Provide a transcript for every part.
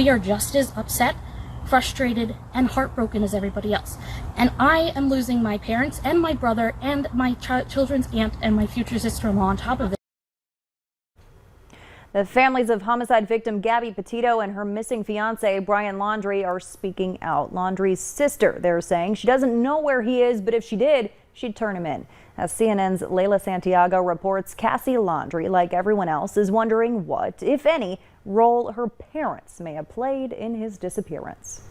we are just as upset, frustrated, and heartbroken as everybody else. And I am losing my parents and my brother and my children's aunt and my future sister-in-law on top of it. The families of homicide victim Gabby Petito and her missing fiance Brian Laundrie are speaking out. Laundrie's sister, they're saying, she doesn't know where he is, but if she did, she'd turn him in. As CNN's Leila Santiago reports, Cassie Laundrie, like everyone else, is wondering what, if any, role her parents may have played in his disappearance.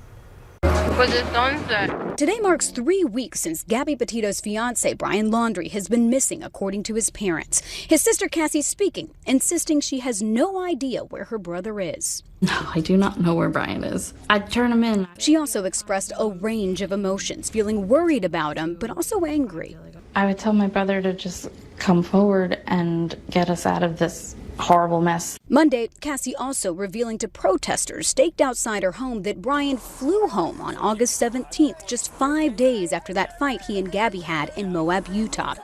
Today marks 3 weeks since Gabby Petito's fiance, Brian Laundrie, has been missing, according to his parents. His sister Cassie speaking, insisting she has no idea where her brother is. No, I do not know where Brian is. I'd turn him in. She also expressed a range of emotions, feeling worried about him, but also angry. I would tell my brother to just come forward and get us out of this horrible mess. Monday, Cassie also revealing to protesters staked outside her home that Brian flew home on August 17th, just 5 days after that fight he and Gabby had in Moab, Utah.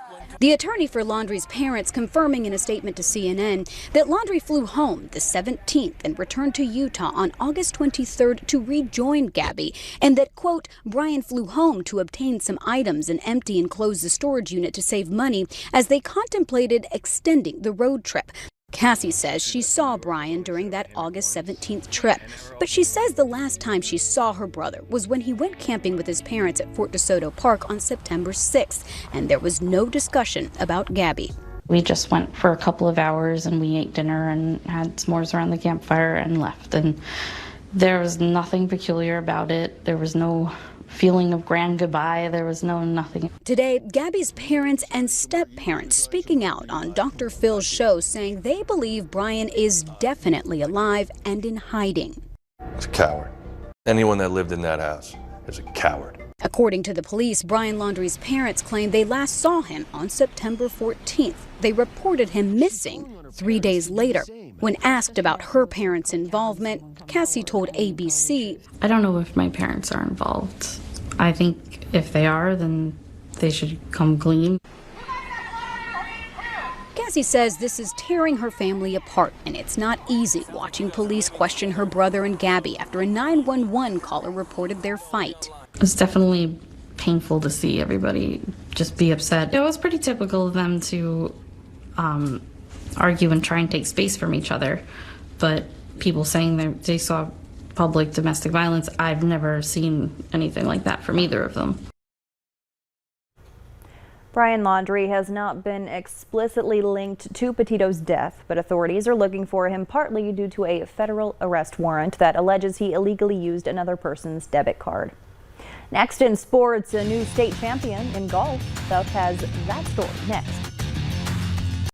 The attorney for Laundrie's parents confirming in a statement to CNN that Laundrie flew home the 17th and returned to Utah on August 23rd to rejoin Gabby, and that, quote, Brian flew home to obtain some items and empty and close the storage unit to save money as they contemplated extending the road trip. Cassie says she saw Brian during that August 17th trip, but she says the last time she saw her brother was when he went camping with his parents at Fort DeSoto Park on September 6th, and there was no discussion about Gabby. We just went for a couple of hours and we ate dinner and had s'mores around the campfire and left. And there was nothing peculiar about it. There was no feeling of grand goodbye. There was nothing. Today, Gabby's parents and step-parents speaking out on Dr. Phil's show, saying they believe Brian is definitely alive and in hiding. He's a coward. Anyone that lived in that house is a coward. According to the police, Brian Laundrie's parents claim they last saw him on September 14th. They reported him missing 3 days later. When asked about her parents' involvement, Cassie told ABC, I don't know if my parents are involved. I think if they are, then they should come clean. Cassie says this is tearing her family apart, and it's not easy watching police question her brother and Gabby after a 911 caller reported their fight. It's definitely painful to see everybody just be upset. It was pretty typical of them to argue and try and take space from each other, but people saying that they saw public domestic violence, I've never seen anything like that from either of them. Brian Laundrie has not been explicitly linked to Petito's death, but authorities are looking for him partly due to a federal arrest warrant that alleges he illegally used another person's debit card. Next in sports, a new state champion in golf. South has that story next.